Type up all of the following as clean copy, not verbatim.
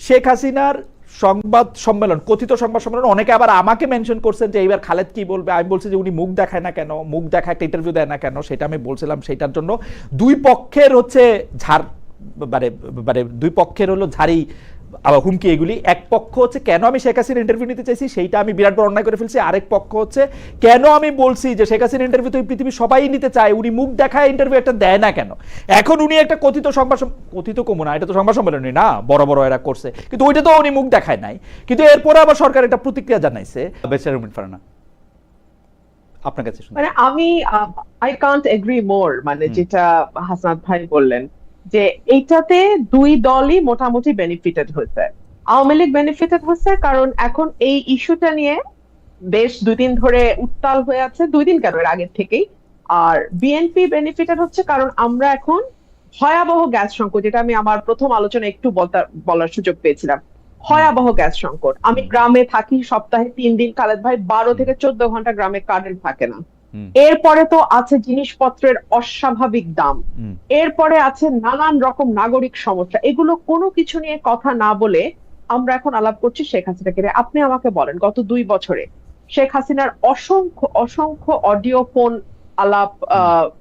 শেখ হাসিনার সংবাদ সম্মেলন, কথিত সংবাদ সম্মেলন, অনেকে আবার আমাকে মেনশন করছেন যে এইবার খালেদ কি বলবে। আমি বলছি যে উনি মুখ দেখায় না কেন, মুখ দেখা একটা ইন্টারভিউ দেয় না কেন, সেটা আমি বলছিলাম। সেটার জন্য দুই পক্ষের হচ্ছে ঝাড়, মানে মানে দুই পক্ষের হলো ঝাড়ি আবার হুমকি এগুলি। এক পক্ষ হচ্ছে কেন আমি শেখ হাসিনার ইন্টারভিউ নিতে চাইছি সেইটা আমি বিরাট বড় অন্যায় করে ফেলছি। আরেক পক্ষ হচ্ছে কেন আমি বলছি যে শেখ হাসিনার ইন্টারভিউ তো পৃথিবী সবাই নিতে চায়, উনি মুখ দেখায় ইন্টারভিউ একটা দেয় না কেন। এখন উনি একটা কথিত সংবাদ, কথিত কমু না, এটা তো সংবাদ সম্মেলনই না, বড় বড় এরা করছে, কিন্তু ওইটা তো উনি মুখ দেখায় নাই। কিন্তু এরপরে আবার সরকার একটা প্রতিক্রিয়া জানাইছে। বেচারা ফারহানা, আপনার কাছে শুনুন। মানে আমি আই কান্ট এগ্রি মোর, মানে যেটা হাসনাত ভাই বললেন যে এইটাতে দুই দলই মোটামুটি বেনিফিটেড হয়েছে। আওয়ামী লীগ বেনিফিটেড হয়েছে কারণ এখন এই ইস্যুটা নিয়ে বেশ 2 দিন ধরে উত্তাল হয়ে আছে, 2 দিন কেন, এর আগের থেকেই। আর বিএনপি বেনিফিটেড হচ্ছে কারণ আমরা এখন ভয়াবহ গ্যাস সংকট, যেটা আমি আমার প্রথম আলোচনা একটু বলার সুযোগ পেয়েছিলাম, ভয়াবহ গ্যাস সংকট। আমি গ্রামে থাকি, সপ্তাহে 3 দিন খালেদ ভাই 12 থেকে 14 ঘন্টা গ্রামে কারেন্ট থাকে না। এরপরে তো আছে জিনিসপত্রের অস্বাভাবিক দাম, এরপরে আছে নানান রকম নাগরিক সমস্যা। এগুলো কোনো কিছু নিয়ে কথা না বলে আমরা এখন আলাপ করছি শেখ হাসিনাকে নিয়ে। আপনি আমাকে বলেন, গত 2 বছরে শেখ হাসিনার অসংখ্য অসংখ্য অডিও ফোন আলাপ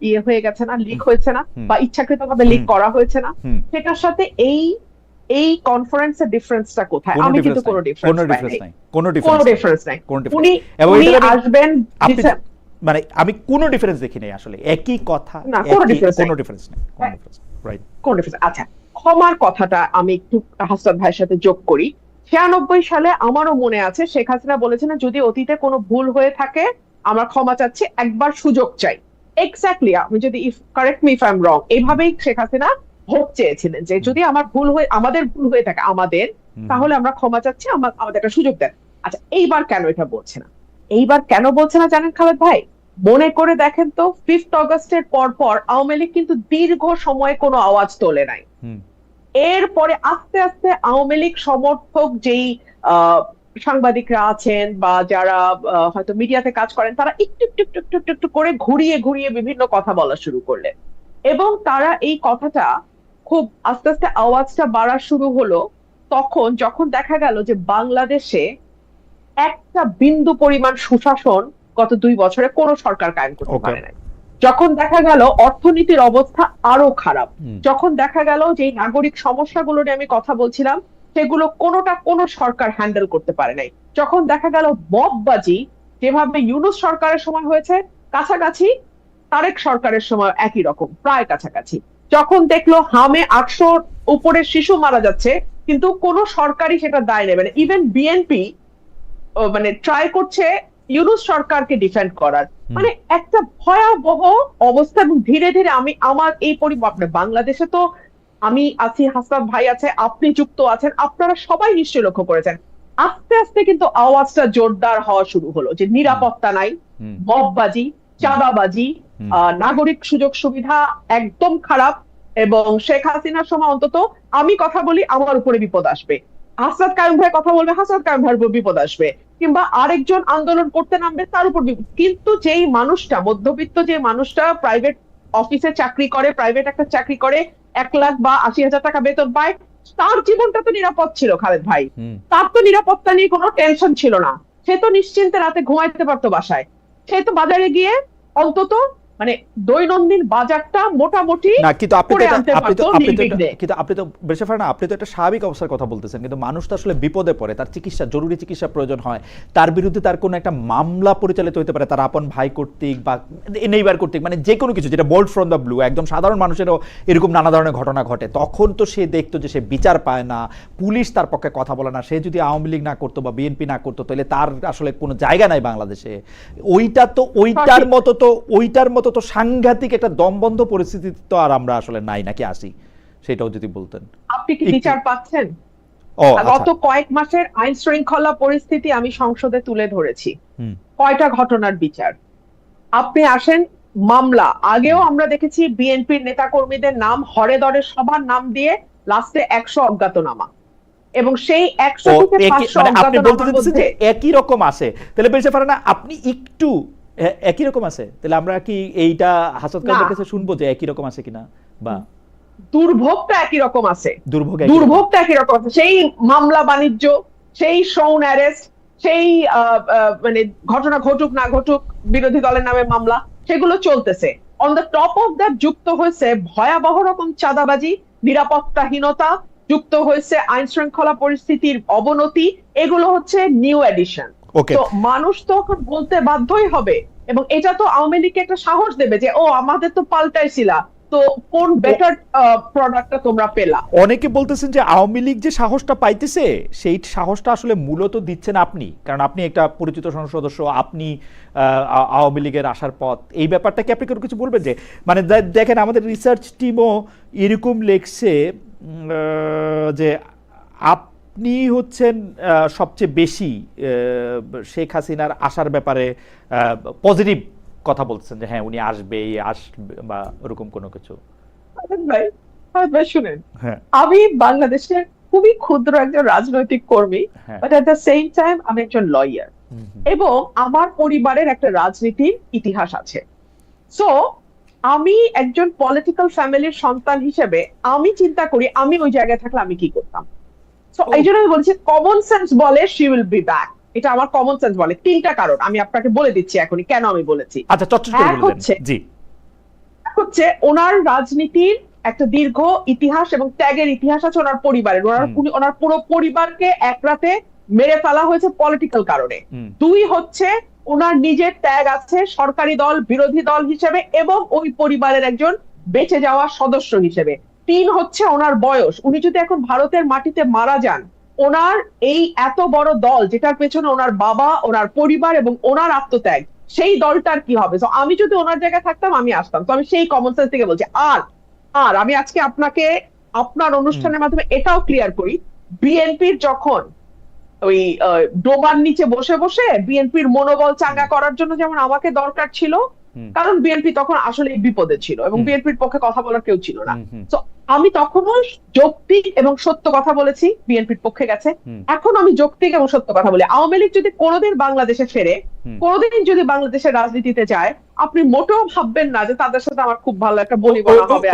ইয়ে হয়ে গেছে না, লিক হয়েছে না, বা ইচ্ছাকৃতভাবে লিক করা হয়েছে না? সেটার সাথে এই এই কনফারেন্সের ডিফারেন্সটা কোথায়? আমি কিন্তু কোনো ডিফারেন্স নাই, কোনো ডিফারেন্স নাই। উনি আসবেন, মানে আমি কোনো ডিফারেন্স দেখি নাই আসলে, একই কথা, না কোনো ডিফারেন্স নাই, রাইট, কোন ডিফারেন্স। আচ্ছা, ক্ষমার কথাটা আমি একটু হাসনাত ভাইয়ের সাথে যোগ করি। 96 সালে আমারও মনে আছে শেখ হাসিনা বলেছেন, যদি অতীতে কোনো ভুল হয়ে থাকে আমরা ক্ষমা চাচ্ছি, একবার সুযোগ চাই। এক্স্যাক্টলি, আমি যদি correct me if I am রং, এইভাবেই শেখ হাসিনা ভোট চেয়েছিলেন যে যদি আমাদের ভুল হয়ে থাকে তাহলে আমরা ক্ষমা চাচ্ছি, আমাদের একটা সুযোগ দেন। আচ্ছা, এইবার কেন এটা বলছে না? এইবার কেন বলছে না জানেন খালেদ ভাই? মনে করে দেখেন তো, 5th অগস্টের পর আওয়ামী লীগ কিন্তু দীর্ঘ সময় কোনো আওয়াজ তোলে নাই। এরপরে আস্তে আস্তে আওয়ামী লীগ সমর্থক যেই সাংবাদিকরা আছেন বা যারা হয়তো মিডিয়াতে কাজ করেন, তারা একটু একটু একটু একটু একটু একটু করে ঘুরিয়ে ঘুরিয়ে বিভিন্ন কথা বলা শুরু করলেন, এবং তারা এই কথাটা খুব আস্তে আস্তে আওয়াজটা বাড়া শুরু হলো তখন, যখন দেখা গেল যে বাংলাদেশে একটা বিন্দু পরিমাণ সুশাসন গত 2 বছরে কোনো সরকার কায়েম করতে পারে নাই। যখন দেখা গেল অর্থনীতির অবস্থা আরো খারাপ, যখন দেখা গেল যে নাগরিক সমস্যাগুলো নিয়ে আমি কথা বলছিলাম সেগুলো কোনোটা কোনো সরকার হ্যান্ডেল করতে পারে নাই, যখন দেখা গেল মববাজি যেভাবে ইউনূস সরকারের সময় হয়েছে কাছাকাছি, তারেক সরকারের সময় একই রকম প্রায় কাছাকাছি, যখন দেখলো হামে 800 উপরে শিশু মারা যাচ্ছে কিন্তু কোনো সরকারই সেটা দায় নেবে না, ইভেন বিএনপি মানে ট্রাই করছে ইউনূস সরকারকে ডিফেন্ড করার, মানে একটা ভয়াবহ অবস্থা। এবং ধীরে ধীরে আমার এই বাংলাদেশে তো আমি আছি, হাসনাত ভাই আছে, আপনি যুক্ত আছেন, আপনারা সবাই নিশ্চয়ই লক্ষ্য করেছেন, আস্তে আস্তে কিন্তু আওয়াজটা জোরদার হওয়া শুরু হলো যে নিরাপত্তা নাই, মববাজি, চাঁদাবাজি, নাগরিক সুযোগ সুবিধা একদম খারাপ, এবং শেখ হাসিনার সময় অন্তত আমি কথা বলি আমার উপরে বিপদ আসবে, হাসনাত কায়ুম ভাই কথা বলবে হাসনাত কায়ুম ভাইয়ের উপর বিপদ আসবে, কিংবা আরেকজন আন্দোলন করতে নামবে তার উপর বিপদ। কিন্তু যেই মানুষটা মধ্যবিত্ত, যে মানুষটা প্রাইভেট অফিসে চাকরি করে, প্রাইভেট একটা চাকরি করে, 1 লাখ বা 80,000 টাকা বেতন পায়, তার জীবনটা তো নিরাপদ ছিল খালেদ ভাই, তার তো নিরাপত্তা নিয়ে কোনো টেনশন ছিল না, সে তো নিশ্চিন্তে রাতে ঘুমাইতে পারতো বাসায়, সে তো বাজারে গিয়ে অন্তত মানে দৈনন্দিন বাজারটা মোটামুটি না। কিন্তু আপনি তো বেশি ফার না, আপনি তো একটা স্বাভাবিক অবস্থার কথা বলতেছেন, কিন্তু মানুষ তো আসলে বিপদে পড়ে, তার চিকিৎসা, জরুরি চিকিৎসা প্রয়োজন হয়, তার বিরুদ্ধে তার কোনো একটা মামলা পরিচালিত হতে পারে, তার আপন ভাই কর্তৃক বা নেইবার কর্তৃক, মানে যে কোনো কিছু যেটা বোল্ড ফ্রম দ্য ব্লু, একদম সাধারণ মানুষেরও এরকম নানা ধরনের ঘটনা ঘটে, তখন তো সে দেখতো যে সে বিচার পায় না, পুলিশ তার পক্ষে কথা বলে না, সে যদি আওয়ামী লীগ না করতো বা বিএনপি না করতো তাহলে তার আসলে কোনো জায়গা নাই বাংলাদেশে। ওইটার মতো তো সাংঘাতিক একটা দমবন্ধ পরিস্থিতি তো আর আমরা আসলে নাই, নাকি আসি, সেটাও যদি বলতেন। আপনি কি বিচার পাচ্ছেন? গত কয়েক মাসের আইন শৃঙ্খলা পরিস্থিতি আমি সংসদে তুলে ধরেছি, কয়টা ঘটনার বিচার? আপনি আসেন, মামলা আগেও আমরা দেখেছি বিএনপির নেতা কর্মীদের নাম হরে দরে সবার নাম দিয়ে লাস্টে 100 অজ্ঞাতনামা, এবং সেই 100 থেকে 500 অজ্ঞাতনামার মধ্যে একই রকম আসে, তাহলে বেশি পারে না আপনি একটু একই রকম আছে, তাহলে আমরা কি এইটা হাসনাত কায়ুমের কাছে শুনবো যে একই রকম আছে কিনা? বা দুর্ভোগটা একই রকম আছে, দুর্ভোগ দুর্ভোগটা একই রকম আছে। সেই মামলা বাণিজ্য, সেই শোন অ্যারেস্ট, সেই মানে ঘটনা ঘটুক না ঘটুক বিরোধী দলের নামে মামলা, সেগুলো চলতেছে। On the top of that যুক্ত হয়েছে ভয়াবহ রকম চাঁদাবাজি, নিরাপত্তাহীনতা, যুক্ত হয়েছে আইন শৃঙ্খলা পরিস্থিতির অবনতি। এগুলো হচ্ছে নিউ এডিশন। তো মানুষ তো এখন বলতে বাধ্যই হবে, এবং এটা তো আওয়ামী লীগকে একটা সাহস দেবে যে ও আমাদের তো পাল্টাইছিলা, তো কোন বেটার প্রোডাক্টটা তোমরা পেলা। অনেকে বলতেছেন যে আওয়ামী লীগ যে সাহসটা পাইতেছে সেই সাহসটা আসলে মূলত দিচ্ছেন আপনি, কারণ আপনি একটা পরিচিত সংসদ সদস্য, আপনি আওয়ামী লীগের আসার পথ, এই ব্যাপারটা কি আপনি কোনো কিছু বলবেন? যে মানে দেখেন আমাদের রিসার্চ টিমও এরকম লেখছে যে আপনি হচ্ছেন সবচেয়ে বেশি শেখ হাসিনার আসার ব্যাপারে পজিটিভ কথা বলছেন, যে হ্যাঁ উনি আসবে বা ওরকম কোনো কিছু। ভাই শুনেন, আমি বাংলাদেশের খুবই ক্ষুদ্র একজন রাজনৈতিক কর্মী, but at the same time আমি একজন লয়ার, এবং আমার পরিবারের একটা রাজনীতির ইতিহাস আছে। সো আমি একজন পলিটিক্যাল ফ্যামিলির সন্তান হিসেবে আমি চিন্তা করি আমি ওই জায়গায় থাকলে আমি কি করতাম। সো এই জন্য আমি বলছি কমন সেন্স বলে শি উইল বি ব্যাক। এটা আমার কমন সেন্স বলে। তিনটা কারণ আমি আপনাকে বলে দিচ্ছি এখনই কেন আমি বলেছি। আচ্ছা, চটচট করে বলে দেন। জি, হচ্ছে ওনার রাজনীতির একটা দীর্ঘ ইতিহাস এবং ত্যাগের ইতিহাস আছে ওনার পরিবারের। ওনার পুরো পরিবারকে এক রাতে মেরে ফেলা হয়েছে পলিটিক্যাল কারণে। দুই হচ্ছে ওনার নিজের ত্যাগ আছে সরকারি দল বিরোধী দল হিসেবে এবং ওই পরিবারের একজন বেঁচে যাওয়া সদস্য হিসেবে। তিন হচ্ছে ওনার বয়স। উনি যদি এখন ভারতের মাটিতে মারা যান, ওনার এই এত বড় দল যেটার পেছনে ওনার বাবা, ওনার পরিবার এবং ওনার আত্মত্যাগ, সেই দলটার কি হবে? তো আমি যদি ওনার জায়গায় থাকতাম আমি আসতাম। তো আমি সেই কমন সেন্স থেকে বলছি। আর আমি আজকে আপনাকে আপনার অনুষ্ঠানের মাধ্যমে এটাও ক্লিয়ার করি, বিএনপির যখন ওই ডোবার নিচে বসে বসে বিএনপির মনোবল চাঙ্গা করার জন্য যেমন আমাকে দরকার ছিল, কারণ বিএনপি তখন আসলে বিপদে ছিল এবং বিএনপির পক্ষে কথা বলার কেউ ছিল না। তো আমি তখনও যৌক্তিক এবং সত্য কথা বলেছি, বিএনপির পক্ষে গেছে। এখন আমি যৌক্তিক এবং সত্য কথা বলি। আওয়ামী লীগ যদি কোনোদিন বাংলাদেশে ফেরে, কোনোদিন যদি বাংলাদেশের রাজনীতিতে যায়, আপনি মোটেও ভাববেন না যে তাদের সাথে আমার খুব ভালো একটা বলি বলা হবে।